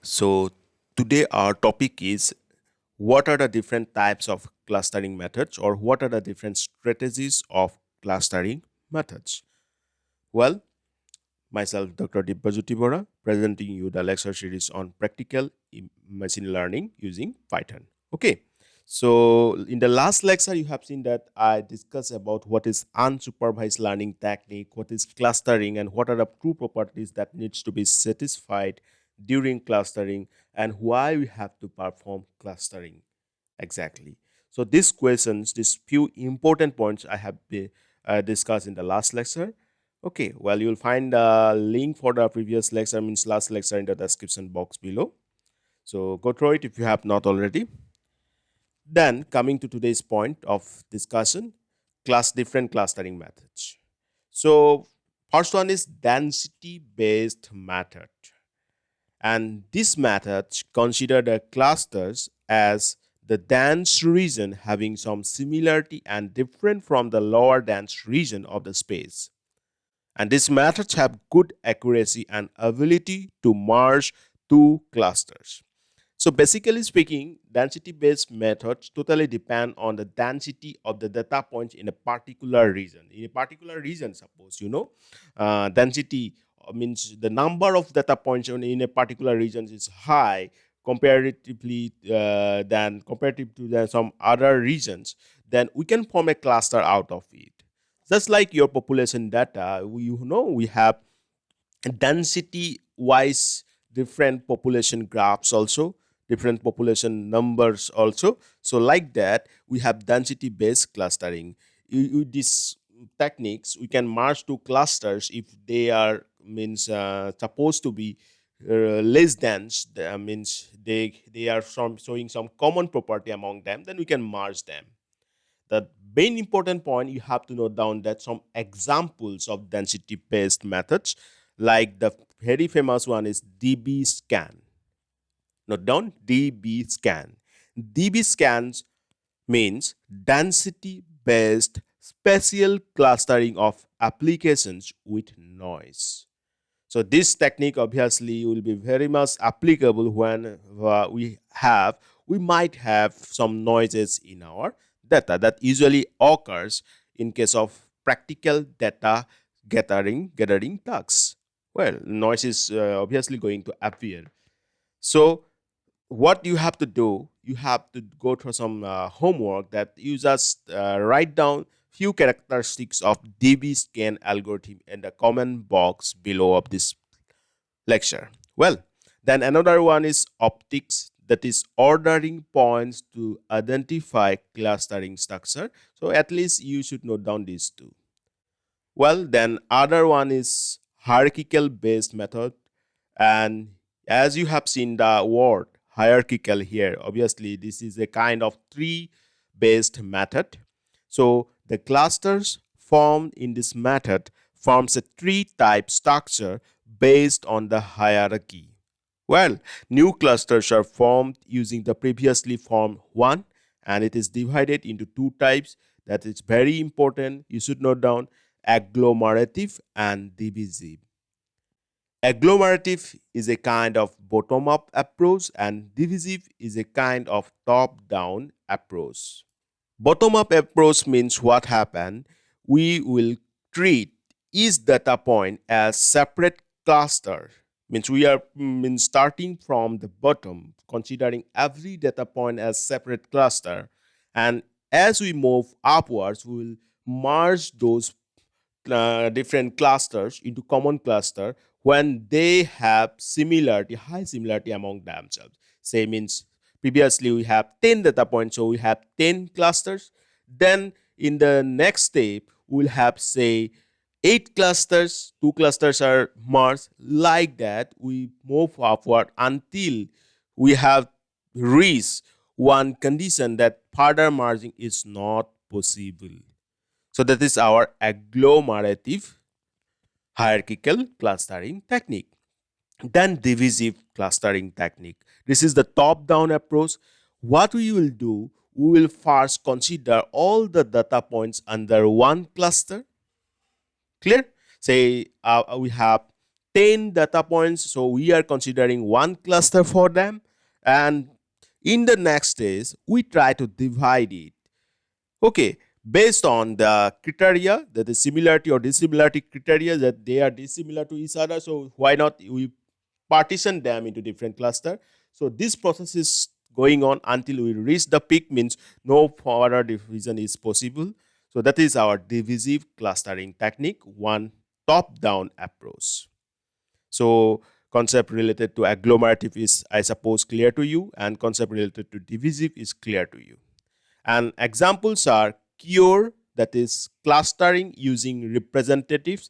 So today our topic is what are the different types of clustering methods or what are the different strategies of clustering methods. Well, myself Dr. Dibbajuti Bora presenting you the lecture series on practical machine learning using Python. Okay. So in the last lecture you have seen that I discussed about what is unsupervised learning technique, what is clustering and what are the true properties that needs to be satisfied during clustering and why we have to perform clustering exactly. So these questions, these few important points I have discussed in the last lecture. Okay, well, you'll find the link for the previous lecture, means last lecture, in the description box below. So go through it if you have not already. Then coming to today's point of discussion, different clustering methods. So first one is density based method. And this method consider the clusters as the dense region having some similarity and different from the lower dense region of the space. And these methods have good accuracy and ability to merge two clusters. So basically speaking, density-based methods totally depend on the density of the data points in a particular region. In a particular region, suppose density means the number of data points in a particular region is high comparatively than comparative to some other regions. Then we can form a cluster out of it. Just like your population data, we have density wise different population graphs also, different population numbers also. So like that we have density based clustering. With these techniques we can merge two clusters if they are means supposed to be less dense. That means they are showing some common property among them, then we can merge them. The main important point you have to note down that some examples of density based methods, like the very famous one is db scan. Note down db scan. Db scans means density based spatial clustering of applications with noise. So this technique obviously will be very much applicable when we might have some noises in our data that usually occurs in case of practical data gathering tasks. Well, noise is obviously going to appear. So what you have to do, you have to go through some homework that you just write down few characteristics of db scan algorithm in the comment box below of this lecture. Well, then another one is optics, that is ordering points to identify clustering structure. So at least you should note down these two. Well, then other one is hierarchical based method. And as you have seen the word hierarchical here, obviously this is a kind of tree based method. So the clusters formed in this method forms a tree type structure based on the hierarchy. Well, new clusters are formed using the previously formed one, and it is divided into two types. That is very important. You should note down agglomerative and divisive. Agglomerative is a kind of bottom up approach, and divisive is a kind of top down approach. Bottom up approach means what happened? We will treat each data point as separate cluster. Means we are starting from the bottom, considering every data point as separate cluster, and as we move upwards, we will merge those different clusters into common cluster when they have similarity, high similarity among themselves. Say means previously we have 10 data points, so we have 10 clusters. Then in the next step, we'll have say 8 clusters, 2 clusters are merged. Like that, we move upward until we have reached one condition that further merging is not possible. So that is our agglomerative hierarchical clustering technique. Then divisive clustering technique. This is the top-down approach. What we will do, we will first consider all the data points under one cluster. Clear? Say we have 10 data points, so we are considering one cluster for them, and in the next stage we try to divide it, okay, based on the criteria, that is similarity or dissimilarity criteria, that they are dissimilar to each other. So why not we partition them into different cluster. So this process is going on until we reach the peak, means no further division is possible. So that is our divisive clustering technique, one top down approach. So concept related to agglomerative is, I suppose, clear to you, and concept related to divisive is clear to you. And examples are CURE, that is clustering using representatives,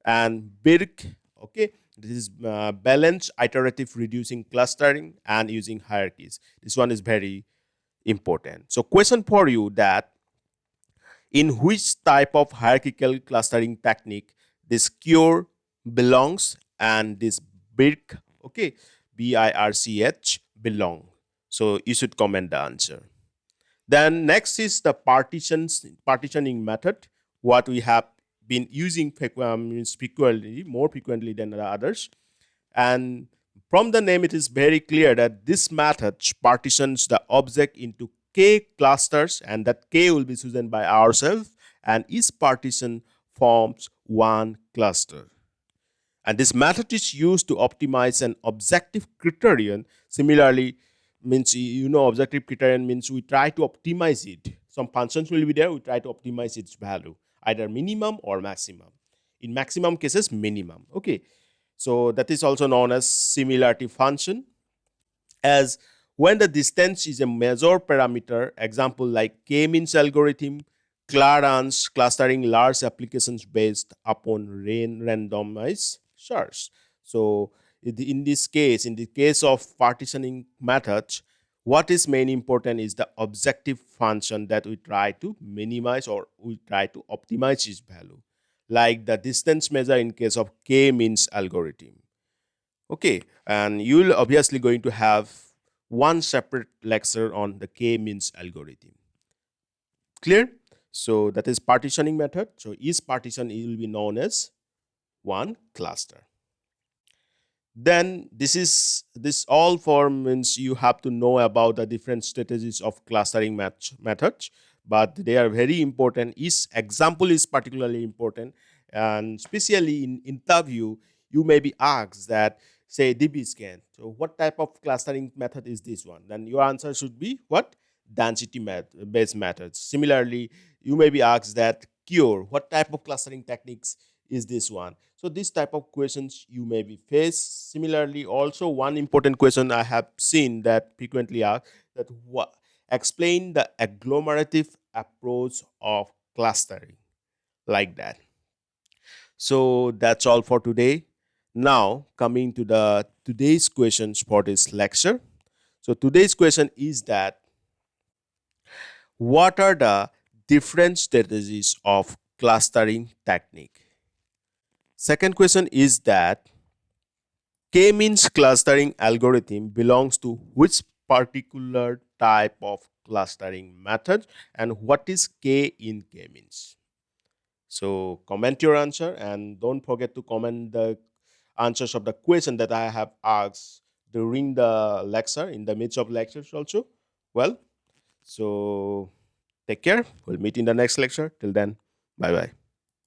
and BIRC, okay, this is balanced iterative reducing clustering and using hierarchies. This one is very important. So question for you, that in which type of hierarchical clustering technique this CURE belongs and this BIRC, okay, BIRCH belong. So you should comment the answer. Then next is the partitioning method, what we have been using frequently, more frequently than the others. And from the name, it is very clear that this method partitions the object into k clusters, and that k will be chosen by ourselves, and each partition forms one cluster. And this method is used to optimize an objective criterion. Similarly, means objective criterion means we try to optimize it. Some functions will be there, we try to optimize its value, either minimum or maximum. In maximum cases, minimum. Okay, so that is also known as similarity function. As when the distance is a measure parameter, example like k-means algorithm, Clarence clustering large applications based upon randomized search. So in this case, in the case of partitioning methods, what is main important is the objective function that we try to minimize or we try to optimize its value, like the distance measure in case of k-means algorithm. Okay, and you'll obviously going to have one separate lecture on the k-means algorithm. Clear? So that is partitioning method. So each partition will be known as one cluster. Then this all for means you have to know about the different strategies of clustering methods, but they are very important. Each example is particularly important, and especially in interview, you may be asked that, say, DB-scan. So what type of clustering method is this one? Then your answer should be what? Density based methods. Similarly, you may be asked that CURE, what type of clustering techniques is this one? So this type of questions you may be faced. Similarly, also one important question I have seen that frequently asked, that what explain the agglomerative approach of clustering, like that. So that's all for today. Now coming to the today's questions for this lecture. So today's question is that what are the different strategies of clustering technique? Second question is that k-means clustering algorithm belongs to which particular type of clustering method, and what is k in k-means? So comment your answer, and don't forget to comment the answers of the question that I have asked during the lecture, in the midst of lectures also. Well, so take care. We'll meet in the next lecture. Till then, bye bye.